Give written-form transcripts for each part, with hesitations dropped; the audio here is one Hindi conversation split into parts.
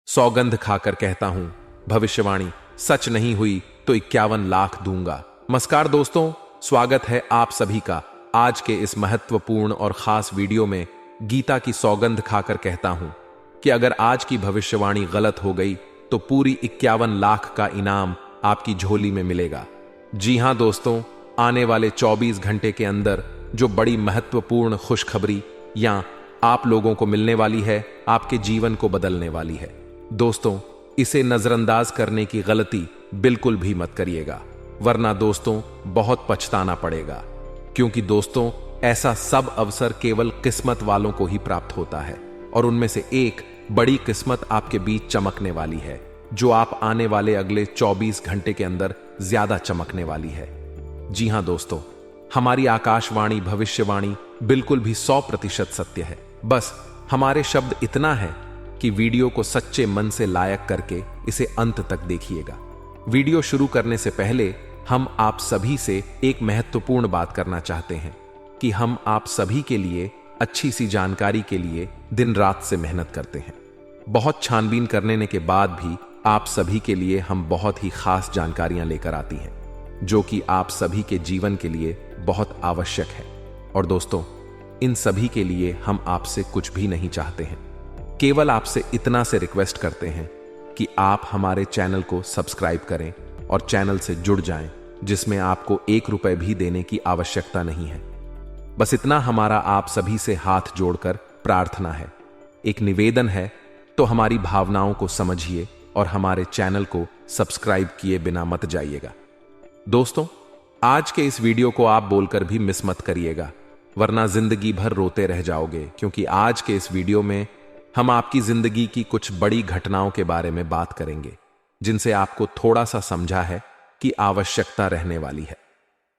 सौगंध खाकर कहता हूं, भविष्यवाणी सच नहीं हुई तो 51 लाख दूंगा। नमस्कार दोस्तों, स्वागत है आप सभी का आज के इस महत्वपूर्ण और खास वीडियो में। गीता की सौगंध खाकर कहता हूं कि अगर आज की भविष्यवाणी गलत हो गई तो पूरी 51 लाख का इनाम आपकी झोली में मिलेगा। जी हां दोस्तों, आने वाले 24 घंटे के अंदर जो बड़ी महत्वपूर्ण खुशखबरी या आप लोगों को मिलने वाली है, आपके जीवन को बदलने वाली है। दोस्तों, इसे नजरअंदाज करने की गलती बिल्कुल भी मत करिएगा, वरना दोस्तों बहुत पछताना पड़ेगा। क्योंकि दोस्तों, ऐसा सब अवसर केवल किस्मत वालों को ही प्राप्त होता है और उनमें से एक बड़ी किस्मत आपके बीच चमकने वाली है, जो आप आने वाले अगले 24 घंटे के अंदर ज्यादा चमकने वाली है। जी हां दोस्तों, हमारी आकाशवाणी भविष्यवाणी बिल्कुल भी 100% सत्य है। बस हमारे शब्द इतना है कि वीडियो को सच्चे मन से लायक करके इसे अंत तक देखिएगा। वीडियो शुरू करने से पहले हम आप सभी से एक महत्वपूर्ण बात करना चाहते हैं कि हम आप सभी के लिए अच्छी सी जानकारी के लिए दिन रात से मेहनत करते हैं। बहुत छानबीन करने के बाद भी आप सभी के लिए हम बहुत ही खास जानकारियां लेकर आती हैं, जो कि आप सभी के जीवन के लिए बहुत आवश्यक है। और दोस्तों, इन सभी के लिए हम आपसे कुछ भी नहीं चाहते हैं, केवल आपसे इतना से रिक्वेस्ट करते हैं कि आप हमारे चैनल को सब्सक्राइब करें और चैनल से जुड़ जाएं, जिसमें आपको 1 रुपए भी देने की आवश्यकता नहीं है। बस इतना हमारा आप सभी से हाथ जोड़कर प्रार्थना है, एक निवेदन है, तो हमारी भावनाओं को समझिए और हमारे चैनल को सब्सक्राइब किए बिना मत जाइएगा। दोस्तों, आज के इस वीडियो को आप बोलकर भी मिस मत करिएगा, वरना जिंदगी भर रोते रह जाओगे। क्योंकि आज के इस वीडियो में हम आपकी जिंदगी की कुछ बड़ी घटनाओं के बारे में बात करेंगे, जिनसे आपको थोड़ा सा समझा है कि आवश्यकता रहने वाली है।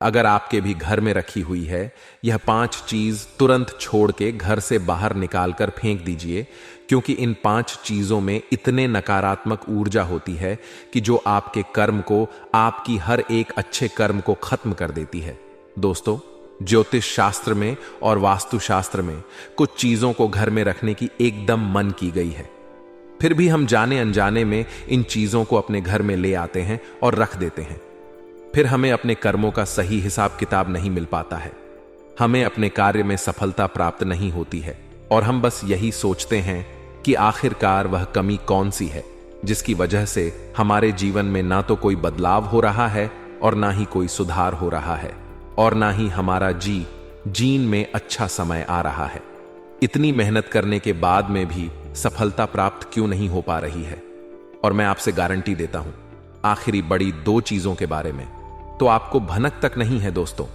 अगर आपके भी घर में रखी हुई है, यह 5 चीज तुरंत छोड़ के घर से बाहर निकालकर फेंक दीजिए, क्योंकि इन 5 चीजों में इतने नकारात्मक ऊर्जा होती है कि जो आपके कर्म को, आपकी हर एक अच्छे कर्म को खत्म कर देती है। दोस्तों, ज्योतिष शास्त्र में और वास्तु शास्त्र में कुछ चीजों को घर में रखने की एकदम मन की गई है। फिर भी हम जाने अनजाने में इन चीजों को अपने घर में ले आते हैं और रख देते हैं। फिर हमें अपने कर्मों का सही हिसाब किताब नहीं मिल पाता है, हमें अपने कार्य में सफलता प्राप्त नहीं होती है, और हम बस यही सोचते हैं कि आखिरकार वह कमी कौन सी है जिसकी वजह से हमारे जीवन में ना तो कोई बदलाव हो रहा है और ना ही कोई सुधार हो रहा है, और ना ही हमारा जीन में अच्छा समय आ रहा है। इतनी मेहनत करने के बाद में भी सफलता प्राप्त क्यों नहीं हो पा रही है? और मैं आपसे गारंटी देता हूं, आखिरी बड़ी 2 चीजों के बारे में तो आपको भनक तक नहीं है। दोस्तों,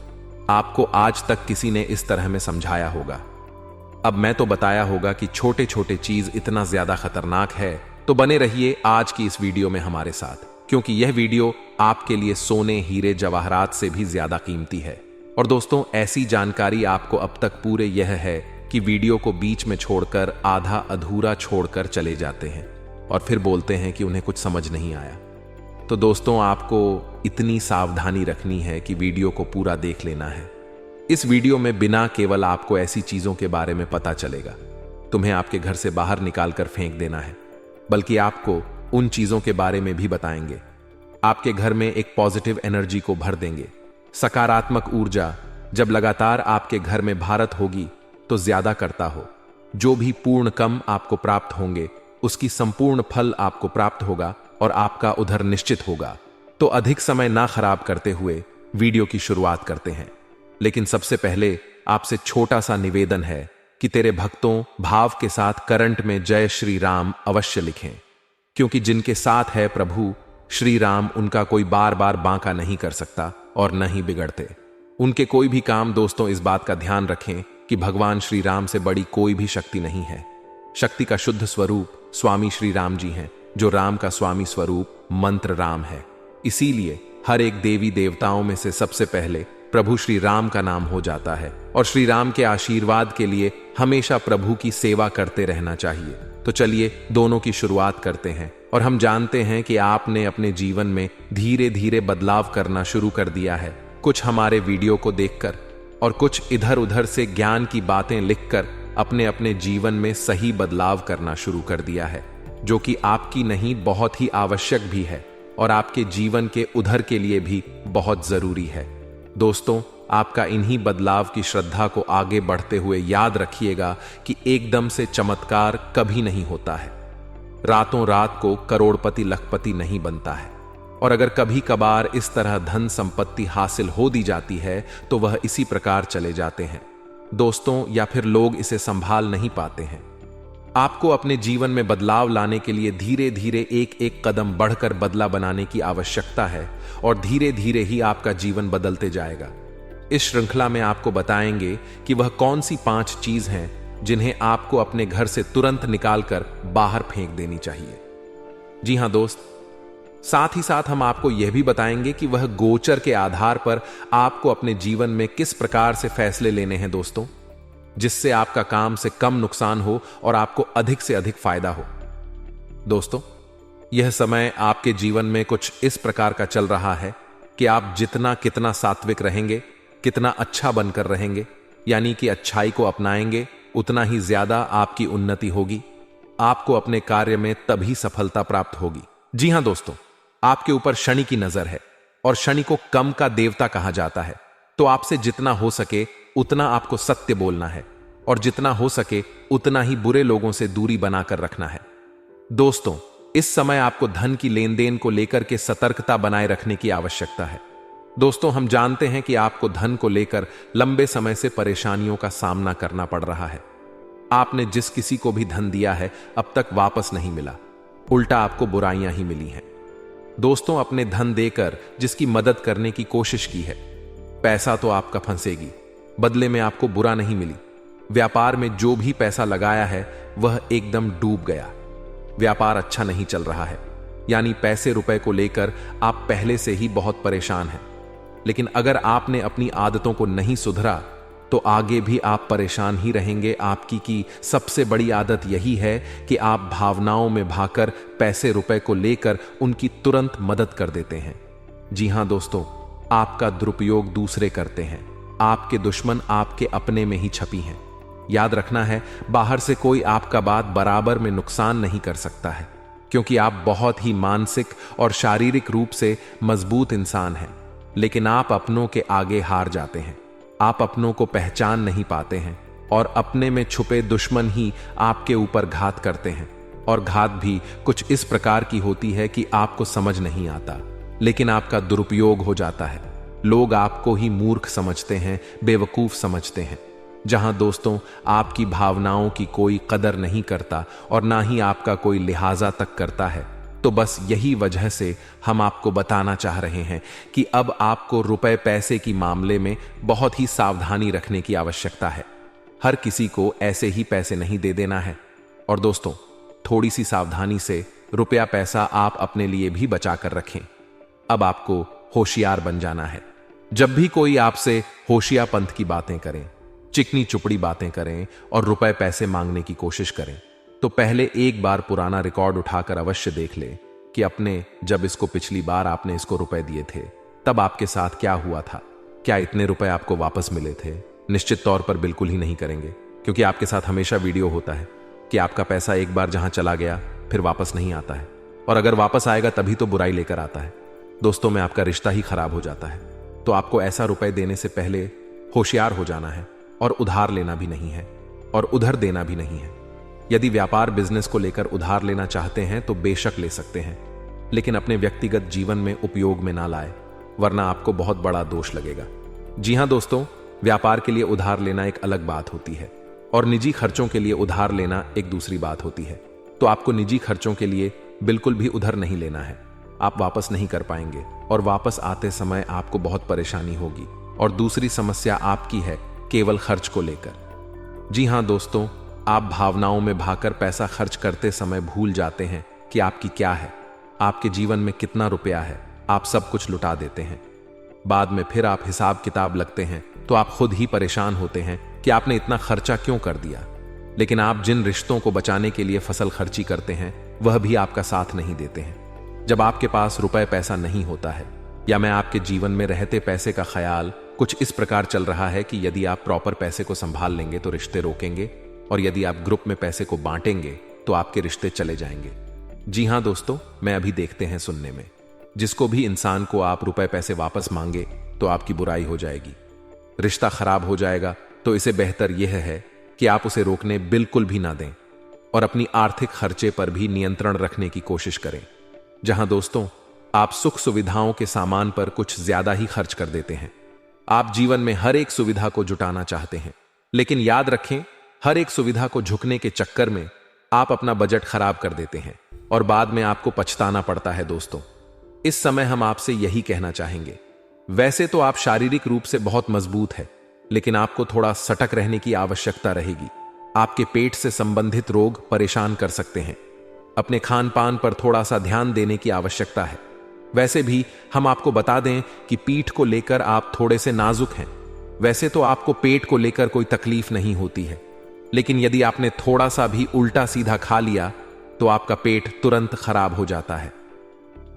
आपको आज तक किसी ने इस तरह में समझाया होगा, अब मैं तो बताया होगा कि छोटे छोटे चीज इतना ज्यादा खतरनाक है। तो बने रहिए आज की इस वीडियो में हमारे साथ, क्योंकि यह वीडियो आपके लिए सोने हीरे जवाहरात से भी ज्यादा कीमती है। और दोस्तों, ऐसी जानकारी आपको अब तक पूरे यह है कि वीडियो को बीच में छोड़कर, आधा अधूरा छोड़कर चले जाते हैं और फिर बोलते हैं कि उन्हें कुछ समझ नहीं आया। तो दोस्तों, आपको इतनी सावधानी रखनी है कि वीडियो को पूरा देख लेना है। इस वीडियो में बिना केवल आपको ऐसी चीजों के बारे में पता चलेगा तुम्हें आपके घर से बाहर निकालकर फेंक देना है, बल्कि आपको उन चीजों के बारे में भी बताएंगे, आपके घर में एक पॉजिटिव एनर्जी को भर देंगे। सकारात्मक ऊर्जा जब लगातार आपके घर में भारत होगी तो ज्यादा करता हो, जो भी पूर्ण कम आपको प्राप्त होंगे उसकी संपूर्ण फल आपको प्राप्त होगा और आपका उधर निश्चित होगा। तो अधिक समय ना खराब करते हुए वीडियो की शुरुआत करते हैं। लेकिन सबसे पहले आपसे छोटा सा निवेदन है कि तेरे भक्तों भाव के साथ करंट में जय श्री राम अवश्य लिखें, क्योंकि जिनके साथ है प्रभु श्री राम, उनका कोई बार बार बांका नहीं कर सकता और न ही बिगड़ते उनके कोई भी काम। दोस्तों, इस बात का ध्यान रखें कि भगवान श्री राम से बड़ी कोई भी शक्ति नहीं है। शक्ति का शुद्ध स्वरूप स्वामी श्री राम जी हैं, जो राम का स्वामी स्वरूप मंत्र राम है। इसीलिए हर एक देवी देवताओं में से सबसे पहले प्रभु श्री राम का नाम हो जाता है, और श्री राम के आशीर्वाद के लिए हमेशा प्रभु की सेवा करते रहना चाहिए। तो चलिए दोनों की शुरुआत करते हैं। और हम जानते हैं कि आपने अपने जीवन में धीरे धीरे बदलाव करना शुरू कर दिया है, कुछ हमारे वीडियो को देखकर और कुछ इधर उधर से ज्ञान की बातें लिखकर अपने अपने जीवन में सही बदलाव करना शुरू कर दिया है। जो कि आपकी नहीं बहुत ही आवश्यक भी है और आपके जीवन के उधर के लिए भी बहुत जरूरी है। दोस्तों, आपका इन्हीं बदलाव की श्रद्धा को आगे बढ़ते हुए याद रखिएगा कि एकदम से चमत्कार कभी नहीं होता है। रातों रात को करोड़पति लखपति नहीं बनता है, और अगर कभी कभार इस तरह धन संपत्ति हासिल हो दी जाती है तो वह इसी प्रकार चले जाते हैं दोस्तों, या फिर लोग इसे संभाल नहीं पाते हैं। आपको अपने जीवन में बदलाव लाने के लिए धीरे धीरे एक एक कदम बढ़कर बदला बनाने की आवश्यकता है, और धीरे धीरे ही आपका जीवन बदलते जाएगा। इस श्रृंखला में आपको बताएंगे कि वह कौन सी 5 चीज हैं जिन्हें आपको अपने घर से तुरंत निकालकर बाहर फेंक देनी चाहिए। जी हां दोस्त, साथ ही साथ हम आपको यह भी बताएंगे कि वह गोचर के आधार पर आपको अपने जीवन में किस प्रकार से फैसले लेने हैं दोस्तों, जिससे आपका काम से कम नुकसान हो और आपको अधिक से अधिक फायदा हो। दोस्तों, यह समय आपके जीवन में कुछ इस प्रकार का चल रहा है कि आप जितना कितना सात्विक रहेंगे, कितना अच्छा बनकर रहेंगे, यानी कि अच्छाई को अपनाएंगे, उतना ही ज्यादा आपकी उन्नति होगी। आपको अपने कार्य में तभी सफलता प्राप्त होगी। जी हां दोस्तों, आपके ऊपर शनि की नजर है और शनि को कम का देवता कहा जाता है। तो आपसे जितना हो सके उतना आपको सत्य बोलना है, और जितना हो सके उतना ही बुरे लोगों से दूरी बनाकर रखना है। दोस्तों, इस समय आपको धन की लेन देन को लेकर के सतर्कता बनाए रखने की आवश्यकता है। दोस्तों, हम जानते हैं कि आपको धन को लेकर लंबे समय से परेशानियों का सामना करना पड़ रहा है। आपने जिस किसी को भी धन दिया है अब तक वापस नहीं मिला, उल्टा आपको बुराइयां ही मिली हैं। दोस्तों, अपने धन देकर जिसकी मदद करने की कोशिश की है, पैसा तो आपका फंसेगी, बदले में आपको बुरा नहीं मिली। व्यापार में जो भी पैसा लगाया है वह एकदम डूब गया। व्यापार अच्छा नहीं चल रहा है, यानी पैसे रुपए को लेकर आप पहले से ही बहुत परेशान हैं। लेकिन अगर आपने अपनी आदतों को नहीं सुधरा तो आगे भी आप परेशान ही रहेंगे। आपकी की सबसे बड़ी आदत यही है कि आप भावनाओं में भाकर पैसे रुपए को लेकर उनकी तुरंत मदद कर देते हैं। जी हां दोस्तों, आपका दुरुपयोग दूसरे करते हैं। आपके दुश्मन आपके अपने में ही छपी हैं। याद रखना है, बाहर से कोई आपका बात बराबर में नुकसान नहीं कर सकता है, क्योंकि आप बहुत ही मानसिक और शारीरिक रूप से मजबूत इंसान हैं। लेकिन आप अपनों के आगे हार जाते हैं। आप अपनों को पहचान नहीं पाते हैं, और अपने में छुपे दुश्मन ही आपके ऊपर घात करते हैं। और घात भी कुछ इस प्रकार की होती है कि आपको समझ नहीं आता, लेकिन आपका दुरुपयोग हो जाता है। लोग आपको ही मूर्ख समझते हैं, बेवकूफ समझते हैं। जहां दोस्तों आपकी भावनाओं की कोई कदर नहीं करता और ना ही आपका कोई लिहाजा तक करता है, तो बस यही वजह से हम आपको बताना चाह रहे हैं कि अब आपको रुपए पैसे की मामले में बहुत ही सावधानी रखने की आवश्यकता है। हर किसी को ऐसे ही पैसे नहीं दे देना है। और दोस्तों, थोड़ी सी सावधानी से रुपया पैसा आप अपने लिए भी बचा कर रखें। अब आपको होशियार बन जाना है। जब भी कोई आपसे होशियापंथ की बातें करें, चिकनी चुपड़ी बातें करें और रुपए पैसे मांगने की कोशिश करें, तो पहले एक बार पुराना रिकॉर्ड उठाकर अवश्य देख ले कि अपने जब इसको पिछली बार आपने इसको रुपए दिए थे तब आपके साथ क्या हुआ था। क्या इतने रुपए आपको वापस मिले थे? निश्चित तौर पर बिल्कुल ही नहीं करेंगे, क्योंकि आपके साथ हमेशा वीडियो होता है कि आपका पैसा एक बार जहां चला गया फिर वापस नहीं आता है, और अगर वापस आएगा तभी तो बुराई लेकर आता है। दोस्तों में आपका रिश्ता ही खराब हो जाता है। तो आपको ऐसा रुपए देने से पहले होशियार हो जाना है, और उधार लेना भी नहीं है और उधर देना भी नहीं है। यदि व्यापार बिजनेस को लेकर उधार लेना चाहते हैं तो बेशक ले सकते हैं, लेकिन अपने व्यक्तिगत जीवन में उपयोग में ना लाए, वरना आपको बहुत बड़ा दोष लगेगा। जी हां दोस्तों, व्यापार के लिए उधार लेना एक अलग बात होती है और निजी खर्चों के लिए उधार लेना एक दूसरी बात होती है। तो आपको निजी खर्चों के लिए बिल्कुल भी उधार नहीं लेना है। आप वापस नहीं कर पाएंगे और वापस आते समय आपको बहुत परेशानी होगी। और दूसरी समस्या आपकी है केवल खर्च को लेकर। जी हां दोस्तों, आप भावनाओं में भाकर पैसा खर्च करते समय भूल जाते हैं कि आपकी क्या है, आपके जीवन में कितना रुपया है। आप सब कुछ लुटा देते हैं। बाद में फिर आप हिसाब किताब लगते हैं तो आप खुद ही परेशान होते हैं कि आपने इतना खर्चा क्यों कर दिया। लेकिन आप जिन रिश्तों को बचाने के लिए फसल खर्ची करते हैं वह भी आपका साथ नहीं देते हैं। जब आपके पास रुपए पैसा नहीं होता है, या मैं आपके जीवन में रहते पैसे का ख्याल कुछ इस प्रकार चल रहा है कि यदि आप प्रॉपर पैसे को संभाल लेंगे तो रिश्ते रोकेंगे, और यदि आप ग्रुप में पैसे को बांटेंगे तो आपके रिश्ते चले जाएंगे। जी हाँ दोस्तों, मैं अभी देखते हैं सुनने में, जिसको भी इंसान को आप रुपए पैसे वापस मांगे तो आपकी बुराई हो जाएगी, रिश्ता खराब हो जाएगा, तो इसे बेहतर यह है कि आप उसे रोकने बिल्कुल भी ना दें और अपनी आर्थिक खर्चे पर भी नियंत्रण रखने की कोशिश करें। जहां दोस्तों आप सुख सुविधाओं के सामान पर कुछ ज्यादा ही खर्च कर देते हैं। आप जीवन में हर एक सुविधा को जुटाना चाहते हैं, लेकिन याद रखें, हर एक सुविधा को झुकने के चक्कर में आप अपना बजट खराब कर देते हैं और बाद में आपको पछताना पड़ता है। दोस्तों, इस समय हम आपसे यही कहना चाहेंगे, वैसे तो आप शारीरिक रूप से बहुत मजबूत है, लेकिन आपको थोड़ा सतर्क रहने की आवश्यकता रहेगी। आपके पेट से संबंधित रोग परेशान कर सकते हैं। अपने खान पान पर थोड़ा सा ध्यान देने की आवश्यकता है। वैसे भी हम आपको बता दें कि पीठ को लेकर आप थोड़े से नाजुक हैं। वैसे तो आपको पेट को लेकर कोई तकलीफ नहीं होती है, लेकिन यदि आपने थोड़ा सा भी उल्टा सीधा खा लिया तो आपका पेट तुरंत खराब हो जाता है।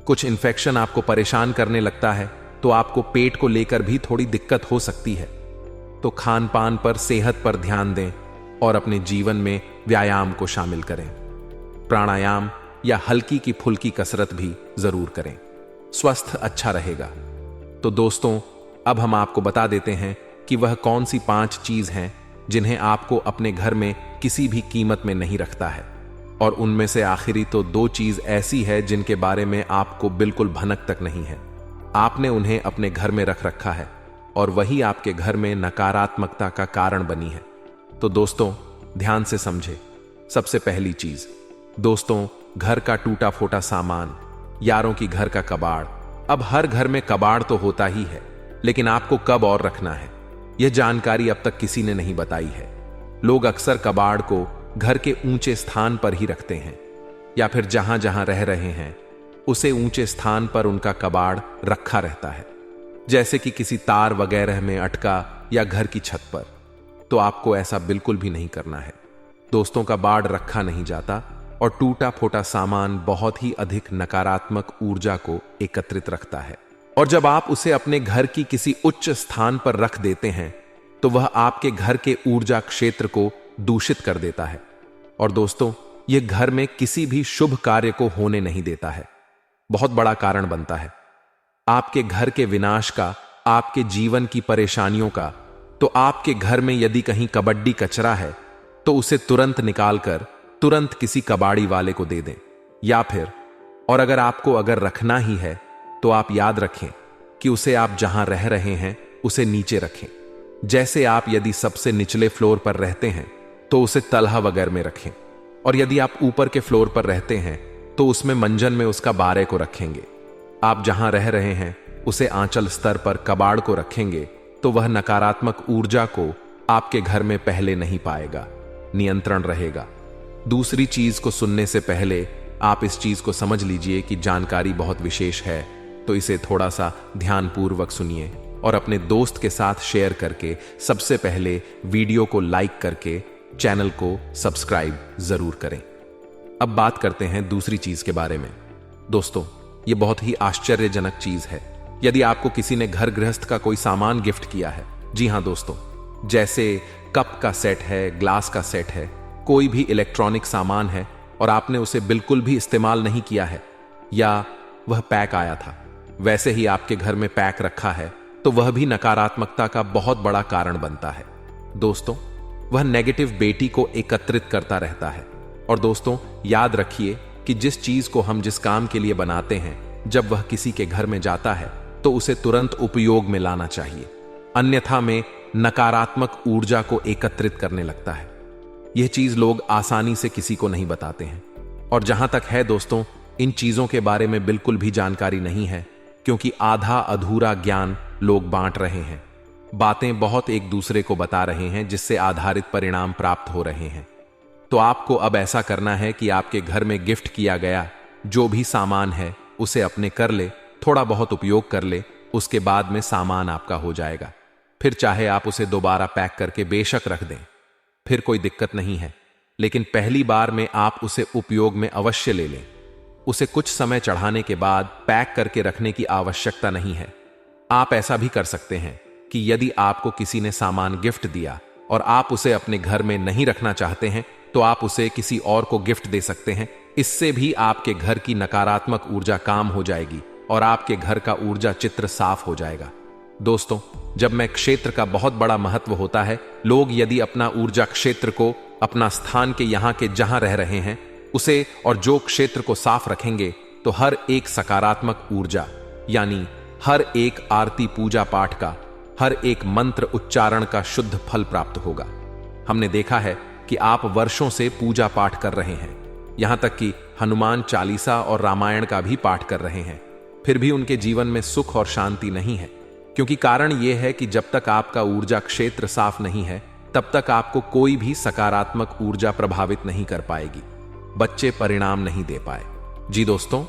कुछ इन्फेक्शन आपको परेशान करने लगता है तो आपको पेट को लेकर भी थोड़ी दिक्कत हो सकती है। तो खान पान पर, सेहत पर ध्यान दें और अपने जीवन में व्यायाम को शामिल करें। प्राणायाम या हल्की की फुल्की कसरत भी जरूर करें, स्वस्थ अच्छा रहेगा। तो दोस्तों, अब हम आपको बता देते हैं कि वह कौन सी 5 चीज हैं जिन्हें आपको अपने घर में किसी भी कीमत में नहीं रखता है। और उनमें से आखिरी तो 2 चीज ऐसी है जिनके बारे में आपको बिल्कुल भनक तक नहीं है। आपने उन्हें अपने घर में रख रखा है और वही आपके घर में नकारात्मकता का कारण बनी है। तो दोस्तों, ध्यान से समझे। सबसे पहली चीज दोस्तों, घर का टूटा फोटा सामान, यारों की घर का कबाड़। अब हर घर में कबाड़ तो होता ही है, लेकिन आपको कब और रखना है, यह जानकारी अब तक किसी ने नहीं बताई है। लोग अक्सर कबाड़ को घर के ऊंचे स्थान पर ही रखते हैं, या फिर जहां जहां रह रहे हैं उसे ऊंचे स्थान पर उनका कबाड़ रखा रहता है, जैसे कि किसी तार वगैरह में अटका या घर की छत पर। तो आपको ऐसा बिल्कुल भी नहीं करना है। दोस्तों, कबाड़ रखा नहीं जाता और टूटा फोटा सामान बहुत ही अधिक नकारात्मक ऊर्जा को एकत्रित रखता है, और जब आप उसे अपने घर की किसी उच्च स्थान पर रख देते हैं तो वह आपके घर के ऊर्जा क्षेत्र को दूषित कर देता है। और दोस्तों, यह घर में किसी भी शुभ कार्य को होने नहीं देता है, बहुत बड़ा कारण बनता है आपके घर के विनाश का, आपके जीवन की परेशानियों का। तो आपके घर में यदि कहीं कबड्डी कचरा है तो उसे तुरंत निकालकर तुरंत किसी कबाड़ी वाले को दे दें, या फिर और अगर आपको रखना ही है तो आप याद रखें कि उसे आप जहां रह रहे हैं उसे नीचे रखें। जैसे आप यदि सबसे निचले फ्लोर पर रहते हैं तो उसे तलहा वगैरह में रखें, और यदि आप ऊपर के फ्लोर पर रहते हैं तो उसमें मंजन में उसका बारे को रखेंगे। आप जहां रह रहे हैं उसे आंचल स्तर पर कबाड़ को रखेंगे तो वह नकारात्मक ऊर्जा को आपके घर में पहले नहीं पाएगा, नियंत्रण रहेगा। दूसरी चीज को सुनने से पहले आप इस चीज को समझ लीजिए कि जानकारी बहुत विशेष है, तो इसे थोड़ा सा ध्यानपूर्वक सुनिए और अपने दोस्त के साथ शेयर करके, सबसे पहले वीडियो को लाइक करके चैनल को सब्सक्राइब जरूर करें। अब बात करते हैं दूसरी चीज के बारे में। दोस्तों, यह बहुत ही आश्चर्यजनक चीज है। यदि आपको किसी ने घर गृहस्थ का कोई सामान गिफ्ट किया है, जी हां दोस्तों, जैसे कप का सेट है, ग्लास का सेट है, कोई भी इलेक्ट्रॉनिक सामान है और आपने उसे बिल्कुल भी इस्तेमाल नहीं किया है, या वह पैक आया था वैसे ही आपके घर में पैक रखा है, तो वह भी नकारात्मकता का बहुत बड़ा कारण बनता है। दोस्तों, वह नेगेटिव बेटी को एकत्रित करता रहता है। और दोस्तों, याद रखिए कि जिस चीज को हम जिस काम के लिए बनाते हैं, जब वह किसी के घर में जाता है तो उसे तुरंत उपयोग में लाना चाहिए, अन्यथा में नकारात्मक ऊर्जा को एकत्रित करने लगता है। यह चीज लोग आसानी से किसी को नहीं बताते हैं, और जहां तक है दोस्तों, इन चीजों के बारे में बिल्कुल भी जानकारी नहीं है, क्योंकि आधा अधूरा ज्ञान लोग बांट रहे हैं। बातें बहुत एक दूसरे को बता रहे हैं, जिससे आधारित परिणाम प्राप्त हो रहे हैं। तो आपको अब ऐसा करना है कि आपके घर में गिफ्ट किया गया जो भी सामान है उसे अपने कर ले, थोड़ा बहुत उपयोग कर ले, उसके बाद में सामान आपका हो जाएगा। फिर चाहे आप उसे दोबारा पैक करके बेशक रख दें, फिर कोई दिक्कत नहीं है, लेकिन पहली बार में आप उसे उपयोग में अवश्य ले लें। उसे कुछ समय चढ़ाने के बाद पैक करके रखने की आवश्यकता नहीं है। आप ऐसा भी कर सकते हैं कि यदि आपको किसी ने सामान गिफ्ट दिया और आप उसे अपने घर में नहीं रखना चाहते हैं, तो आप उसे किसी और को गिफ्ट दे सकते हैं। इससे भी आपके घर की नकारात्मक ऊर्जा काम हो जाएगी और आपके घर का ऊर्जा चित्र साफ हो जाएगा। दोस्तों, जब मैं क्षेत्र का बहुत बड़ा महत्व होता है, लोग यदि अपना ऊर्जा क्षेत्र को अपना स्थान के यहाँ के जहां रह रहे हैं उसे और जो क्षेत्र को साफ रखेंगे तो हर एक सकारात्मक ऊर्जा, यानी हर एक आरती पूजा पाठ का, हर एक मंत्र उच्चारण का शुद्ध फल प्राप्त होगा। हमने देखा है कि आप वर्षों से पूजा पाठ कर रहे हैं, यहां तक कि हनुमान चालीसा और रामायण का भी पाठ कर रहे हैं, फिर भी उनके जीवन में सुख और शांति नहीं है, क्योंकि कारण यह है कि जब तक आपका ऊर्जा क्षेत्र साफ नहीं है तब तक आपको कोई भी सकारात्मक ऊर्जा प्रभावित नहीं कर पाएगी, बच्चे परिणाम नहीं दे पाए। जी दोस्तों,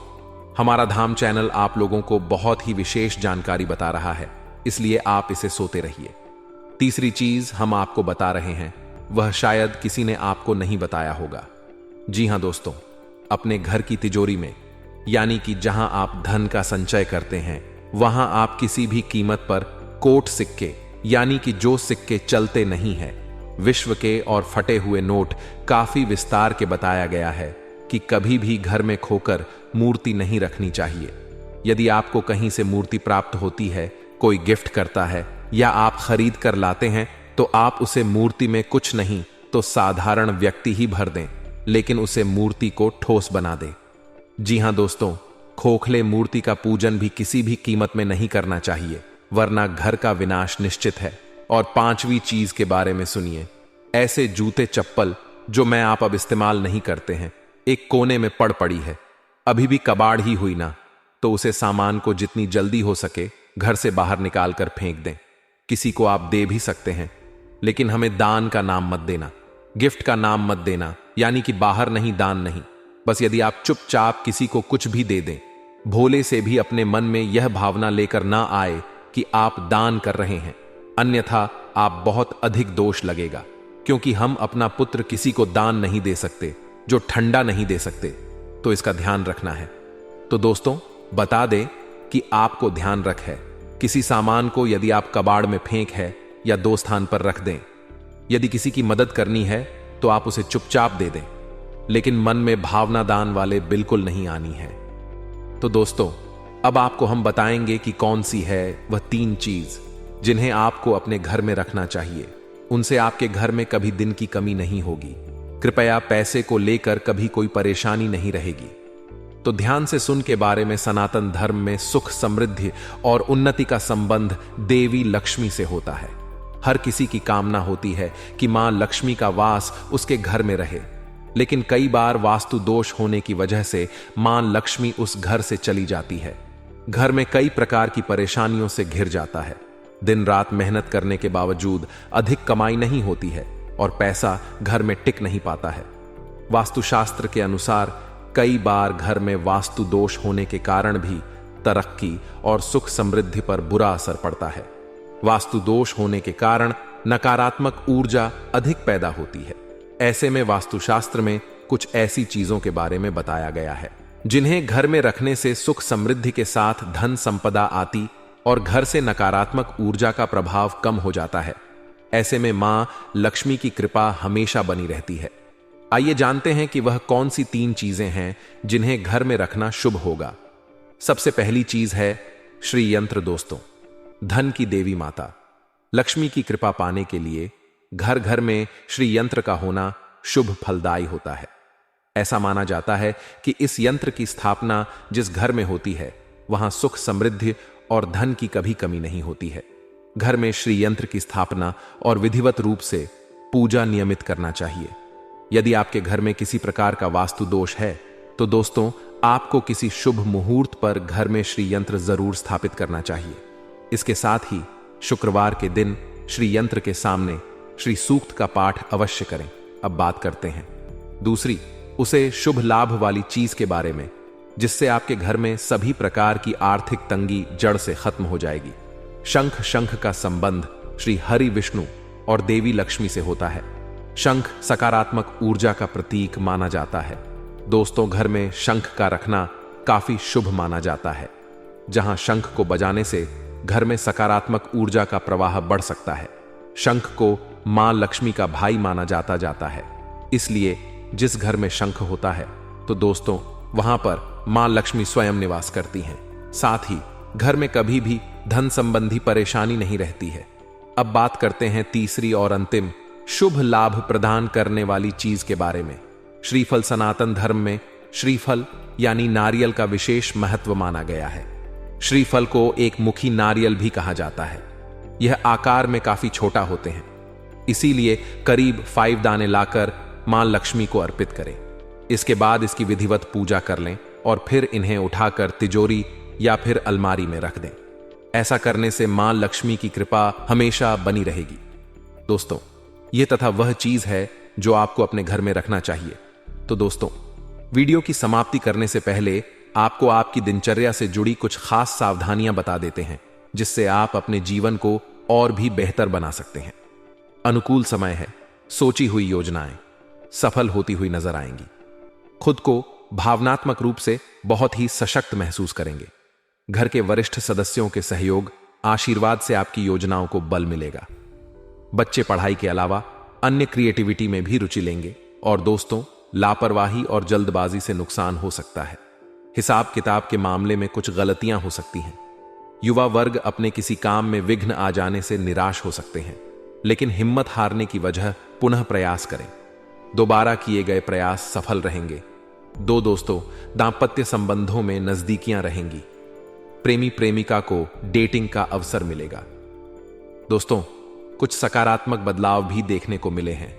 हमारा धाम चैनल आप लोगों को बहुत ही विशेष जानकारी बता रहा है, इसलिए आप इसे सोते रहिए। तीसरी चीज हम आपको बता रहे हैं, वह शायद किसी ने आपको नहीं बताया होगा। जी हां दोस्तों, अपने घर की तिजोरी में, यानी कि जहां आप धन का संचय करते हैं, वहां आप किसी भी कीमत पर कोट सिक्के, यानी कि जो सिक्के चलते नहीं है, विश्व के और फटे हुए नोट काफी विस्तार के बताया गया है कि कभी भी घर में खोकर मूर्ति नहीं रखनी चाहिए। यदि आपको कहीं से मूर्ति प्राप्त होती है, कोई गिफ्ट करता है या आप खरीद कर लाते हैं, तो आप उसे मूर्ति में कुछ नहीं तो साधारण व्यक्ति ही भर दें, लेकिन उसे मूर्ति को ठोस बना दें। जी हां दोस्तों, खोखले मूर्ति का पूजन भी किसी भी कीमत में नहीं करना चाहिए, वरना घर का विनाश निश्चित है। और पांचवी चीज के बारे में सुनिए, ऐसे जूते चप्पल जो मैं आप अब इस्तेमाल नहीं करते हैं, एक कोने में पड़ी है, अभी भी कबाड़ ही हुई ना, तो उसे सामान को जितनी जल्दी हो सके घर से बाहर निकाल कर फेंक दें। किसी को आप दे भी सकते हैं, लेकिन हमें दान का नाम मत देना, गिफ्ट का नाम मत देना, यानी कि बाहर नहीं, दान नहीं। बस यदि आप चुपचाप किसी को कुछ भी दे दें, भोले से भी अपने मन में यह भावना लेकर ना आए कि आप दान कर रहे हैं, अन्यथा आप बहुत अधिक दोष लगेगा, क्योंकि हम अपना पुत्र किसी को दान नहीं दे सकते जो ठंडा नहीं दे सकते, तो इसका ध्यान रखना है। तो दोस्तों, बता दें कि आपको ध्यान रख है, किसी सामान को यदि आप कबाड़ में फेंक है या दो स्थान पर रख दें। यदि किसी की मदद करनी है तो आप उसे चुपचाप दे दें, लेकिन मन में भावना दान वाले बिल्कुल नहीं आनी है। तो दोस्तों, अब आपको हम बताएंगे कि कौन सी है वह 3 चीज जिन्हें आपको अपने घर में रखना चाहिए। उनसे आपके घर में कभी दिन की कमी नहीं होगी। कृपया पैसे को लेकर कभी कोई परेशानी नहीं रहेगी। तो ध्यान से सुन के बारे में सनातन धर्म में सुख, समृद्धि और उन्नति का संबंध देवी लक्ष्मी से होता है। हर किसी की कामना होती है कि मां लक्ष्मी का वास उसके घर में रहे, लेकिन कई बार वास्तु दोष होने की वजह से मां लक्ष्मी उस घर से चली जाती है। घर में कई प्रकार की परेशानियों से घिर जाता है। दिन रात मेहनत करने के बावजूद अधिक कमाई नहीं होती है और पैसा घर में टिक नहीं पाता है। वास्तुशास्त्र के अनुसार कई बार घर में वास्तु दोष होने के कारण भी तरक्की और सुख समृद्धि पर बुरा असर पड़ता है। वास्तु दोष होने के कारण नकारात्मक ऊर्जा अधिक पैदा होती है। ऐसे में वास्तुशास्त्र में कुछ ऐसी चीजों के बारे में बताया गया है जिन्हें घर में रखने से सुख समृद्धि के साथ धन संपदा आती और घर से नकारात्मक ऊर्जा का प्रभाव कम हो जाता है। ऐसे में मां लक्ष्मी की कृपा हमेशा बनी रहती है। आइए जानते हैं कि वह कौन सी 3 चीजें हैं जिन्हें घर में रखना शुभ होगा। सबसे पहली चीज है श्री यंत्र। दोस्तों, धन की देवी माता लक्ष्मी की कृपा पाने के लिए घर घर में श्री यंत्र का होना शुभ फलदायी होता है। ऐसा माना जाता है कि इस यंत्र की स्थापना जिस घर में होती है वहां सुख समृद्धि और धन की कभी कमी नहीं होती है। घर में श्री यंत्र की स्थापना और विधिवत रूप से पूजा नियमित करना चाहिए। यदि आपके घर में किसी प्रकार का वास्तु दोष है तो दोस्तों, आपको किसी शुभ मुहूर्त पर घर में श्री यंत्र जरूर स्थापित करना चाहिए। इसके साथ ही शुक्रवार के दिन श्री यंत्र के सामने श्री सूक्त का पाठ अवश्य करें। अब बात करते हैं दूसरी, उसे शुभ लाभ वाली चीज के बारे में, जिससे आपके घर में सभी प्रकार की आर्थिक तंगी जड़ से खत्म हो जाएगी। शंख का संबंध श्री हरि विष्णु और देवी लक्ष्मी से होता है। शंख सकारात्मक ऊर्जा का प्रतीक माना जाता है। दोस्तों, घर में शंख का रखना काफी शुभ माना जाता है। जहां शंख को बजाने से घर में सकारात्मक ऊर्जा का प्रवाह बढ़ सकता है। शंख को मां लक्ष्मी का भाई माना जाता है। इसलिए जिस घर में शंख होता है तो दोस्तों वहां पर मां लक्ष्मी स्वयं निवास करती हैं। साथ ही घर में कभी भी धन संबंधी परेशानी नहीं रहती है। अब बात करते हैं तीसरी और अंतिम शुभ लाभ प्रदान करने वाली चीज के बारे में। श्रीफल सनातन धर्म में श्रीफल यानी नारियल का विशेष महत्व माना गया है। श्रीफल को एक मुखी नारियल भी कहा जाता है। यह आकार में काफी छोटा होते हैं, इसीलिए करीब 5 दाने लाकर मां लक्ष्मी को अर्पित करें। इसके बाद इसकी विधिवत पूजा कर लें और फिर इन्हें उठाकर तिजोरी या फिर अलमारी में रख दें। ऐसा करने से मां लक्ष्मी की कृपा हमेशा बनी रहेगी। दोस्तों यह तथा वह चीज है जो आपको अपने घर में रखना चाहिए। तो दोस्तों वीडियो की समाप्ति करने से पहले आपको आपकी दिनचर्या से जुड़ी कुछ खास सावधानियां बता देते हैं, जिससे आप अपने जीवन को और भी बेहतर बना सकते हैं। अनुकूल समय है, सोची हुई योजनाएं सफल होती हुई नजर आएंगी। खुद को भावनात्मक रूप से बहुत ही सशक्त महसूस करेंगे। घर के वरिष्ठ सदस्यों के सहयोग, आशीर्वाद से आपकी योजनाओं को बल मिलेगा। बच्चे पढ़ाई के अलावा अन्य क्रिएटिविटी में भी रुचि लेंगे। और दोस्तों लापरवाही और जल्दबाजी से नुकसान हो सकता है। हिसाब किताब के मामले में कुछ गलतियां हो सकती हैं। युवा वर्ग अपने किसी काम में विघ्न आ जाने से निराश हो सकते हैं, लेकिन हिम्मत हारने की वजह पुनः प्रयास करें। दोबारा किए गए प्रयास सफल रहेंगे। दोस्तों दांपत्य संबंधों में नजदीकियां रहेंगी। प्रेमी प्रेमिका को डेटिंग का अवसर मिलेगा। दोस्तों कुछ सकारात्मक बदलाव भी देखने को मिले हैं,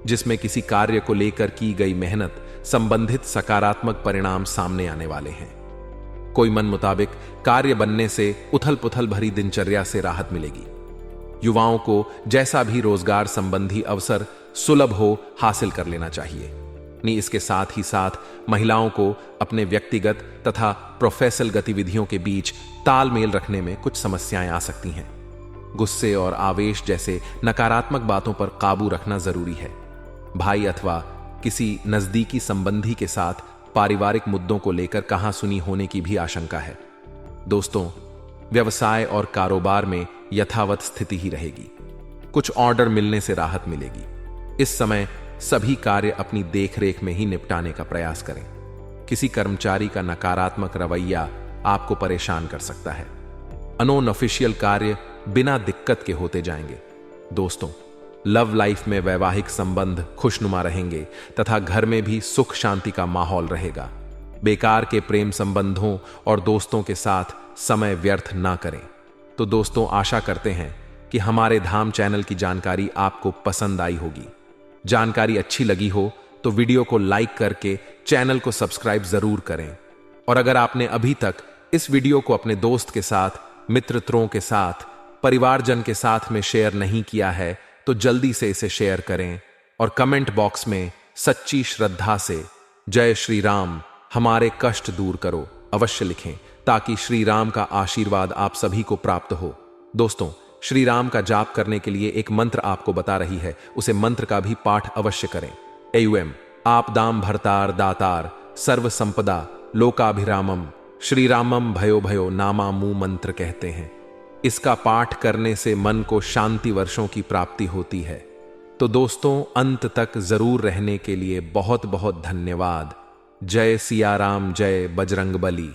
जिसमें किसी कार्य को लेकर की गई मेहनत संबंधित सकारात्मक परिणाम सामने आने वाले हैं। कोई मन मुताबिक कार्य बनने से उथल पुथल भरी दिनचर्या से राहत मिलेगी। युवाओं को जैसा भी रोजगार संबंधी अवसर सुलभ हो हासिल कर लेना चाहिए। इसके साथ ही साथ महिलाओं को अपने व्यक्तिगत तथा प्रोफेशनल गतिविधियों के बीच तालमेल रखने में कुछ समस्याएं आ सकती हैं। गुस्से और आवेश जैसे नकारात्मक बातों पर काबू रखना जरूरी है। भाई अथवा किसी नजदीकी संबंधी के साथ पारिवारिक मुद्दों को लेकर कहासुनी होने की भी आशंका है। दोस्तों व्यवसाय और कारोबार में यथावत स्थिति ही रहेगी। कुछ ऑर्डर मिलने से राहत मिलेगी। इस समय सभी कार्य अपनी देखरेख में ही निपटाने का प्रयास करें। किसी कर्मचारी का नकारात्मक रवैया आपको परेशान कर सकता है। अनऑफिशियल कार्य बिना दिक्कत के होते जाएंगे। दोस्तों लव लाइफ में वैवाहिक संबंध खुशनुमा रहेंगे तथा घर में भी सुख शांति का माहौल रहेगा। बेकार के प्रेम संबंधों और दोस्तों के साथ समय व्यर्थ ना करें। तो दोस्तों आशा करते हैं कि हमारे धाम चैनल की जानकारी आपको पसंद आई होगी। जानकारी अच्छी लगी हो तो वीडियो को लाइक करके चैनल को सब्सक्राइब जरूर करें। और अगर आपने अभी तक इस वीडियो को अपने दोस्त के साथ, मित्रों के साथ, परिवारजन के साथ में शेयर नहीं किया है तो जल्दी से इसे शेयर करें और कमेंट बॉक्स में सच्ची श्रद्धा से जय श्री राम हमारे कष्ट दूर करो अवश्य लिखें, ताकि श्री राम का आशीर्वाद आप सभी को प्राप्त हो। दोस्तों श्री राम का जाप करने के लिए एक मंत्र आपको बता रही है, उसे मंत्र का भी पाठ अवश्य करें। एम आप दाम भरतार दातार सर्व संपदा लोकाभिरामम श्री रामम भयो भयो नामामू मंत्र कहते हैं। इसका पाठ करने से मन को शांति वर्षों की प्राप्ति होती है। तो दोस्तों अंत तक जरूर रहने के लिए बहुत बहुत धन्यवाद। जय सिया राम, जय बजरंग बली।